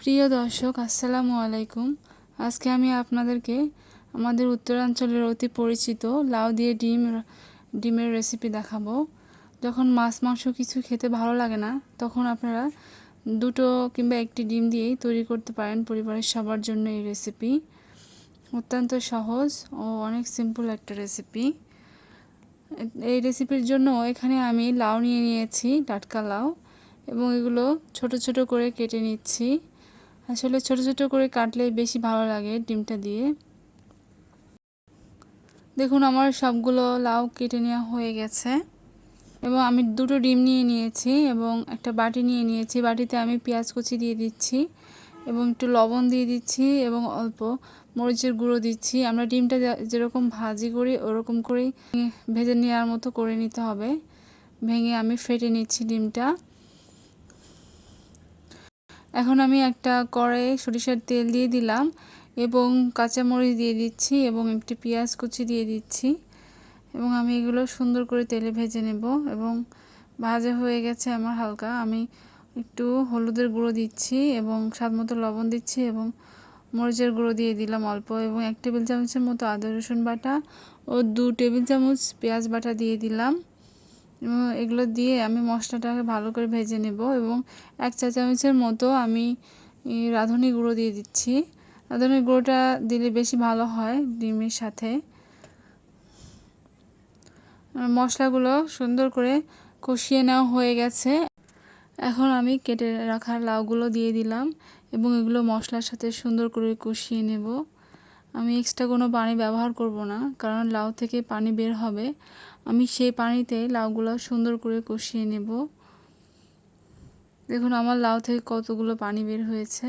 প্রিয় দর্শক, আসসালামু আলাইকুম। আজকে আমি আপনাদেরকে আমাদের উত্তরাঞ্চলের অতি পরিচিত লাউ দিয়ে ডিমের রেসিপি দেখাবো। যখন মাছ মাংস কিছু খেতে ভালো লাগে না, তখন আপনারা দুটো কিংবা একটি ডিম দিয়েই তৈরি করতে পারেন পরিবারের সবার জন্য এই রেসিপি। অত্যন্ত সহজ ও অনেক সিম্পল একটা রেসিপি। এই রেসিপির জন্য এখানে আমি লাউ নিয়ে নিয়েছি, টাটকা লাউ, এবং এগুলো ছোট ছোট করে কেটে নিচ্ছি। আসলে ছোট ছোট করে কাটলেই বেশি ভালো লাগে ডিমটা দিয়ে। দেখুন, আমার সবগুলো লাউ কেটে নেওয়া হয়ে গেছে এবং আমি দুটো ডিম নিয়ে নিয়েছি এবং একটা বাটি নিয়ে নিয়েছি। বাটিতে আমি পেঁয়াজ কুচি দিয়ে দিচ্ছি এবং একটু লবণ দিয়ে দিচ্ছি এবং অল্প মরিচের গুঁড়ো দিচ্ছি। আমরা ডিমটা যেরকম ভাজি করি ওরকম করেই ভেজে নেওয়ার মতো করে নিতে হবে। ভেঙে আমি ফেটে নিচ্ছি ডিমটা। এখন আমি একটা কড়াইয়ে সরিষার তেল দিয়ে দিলাম এবং কাঁচামরিচ দিয়ে দিচ্ছি এবং একটি পেঁয়াজ কুচি দিয়ে দিচ্ছি এবং আমি এগুলো সুন্দর করে তেলে ভেজে নেব। এবং ভাজা হয়ে গেছে আমার হালকা। আমি একটু হলুদের গুঁড়ো দিচ্ছি এবং স্বাদমতো লবণ দিচ্ছি এবং মরিচের গুঁড়ো দিয়ে দিলাম অল্প, এবং 1 টেবিল চামচের মতো আদা রসুন বাটা ও 2 টেবিল চামচ পেঁয়াজ বাটা দিয়ে দিলাম। এবং এগুলো দিয়ে আমি মশলাটাকে ভালো করে ভেজে নেব এবং 1 চা চামচের মতো আমি রাঁধুনি গুঁড়ো দিয়ে দিচ্ছি। রাঁধুনি গুঁড়োটা দিলে বেশি ভালো হয় ডিমের সাথে। মশলাগুলো সুন্দর করে কষিয়ে নেওয়া হয়ে গেছে। এখন আমি কেটে রাখা লাউগুলো দিয়ে দিলাম এবং এগুলো মশলার সাথে সুন্দর করে কষিয়ে নেব। আমি এক্সট্রা কোনো পানি ব্যবহার করব না, কারণ লাউ থেকে পানি বের হবে। আমি সেই পানিতে লাউগুলো সুন্দর করে কষিয়ে নেব। দেখুন, আমার লাউ থেকে কতগুলো পানি বের হয়েছে।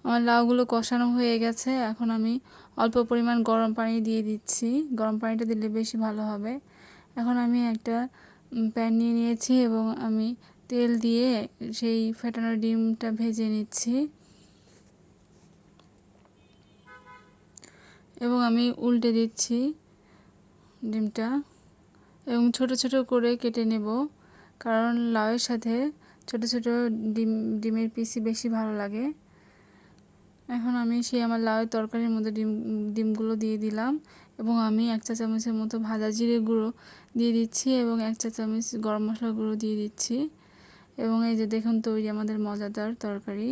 আমার লাউগুলো কষানো হয়ে গেছে। এখন আমি অল্প পরিমাণ গরম পানি দিয়ে দিচ্ছি। গরম পানিটা দিলে বেশি ভালো হবে। এখন আমি একটা প্যান নিয়ে নিয়েছি এবং আমি তেল দিয়ে সেই ফেটানো ডিমটা ভেজে নিচ্ছি এবং আমি উল্টে দিচ্ছি ডিমটা এবং ছোট ছোট করে কেটে নেব, কারণ লাউয়ের সাথে ছোট ছোট ডিমের পিসই বেশি ভালো লাগে। এখন আমি আমার লাউয়ের তরকারির মধ্যে ডিমগুলো দিয়ে দিলাম এবং আমি 1 চা চামচের মতো ভাজা জিরে গুঁড়ো দিয়ে দিচ্ছি এবং 1 চা চামচ গরম মশলা গুঁড়ো দিয়ে দিচ্ছি। এবং এই যে দেখুন, তৈরি আমাদের মজাদার তরকারি।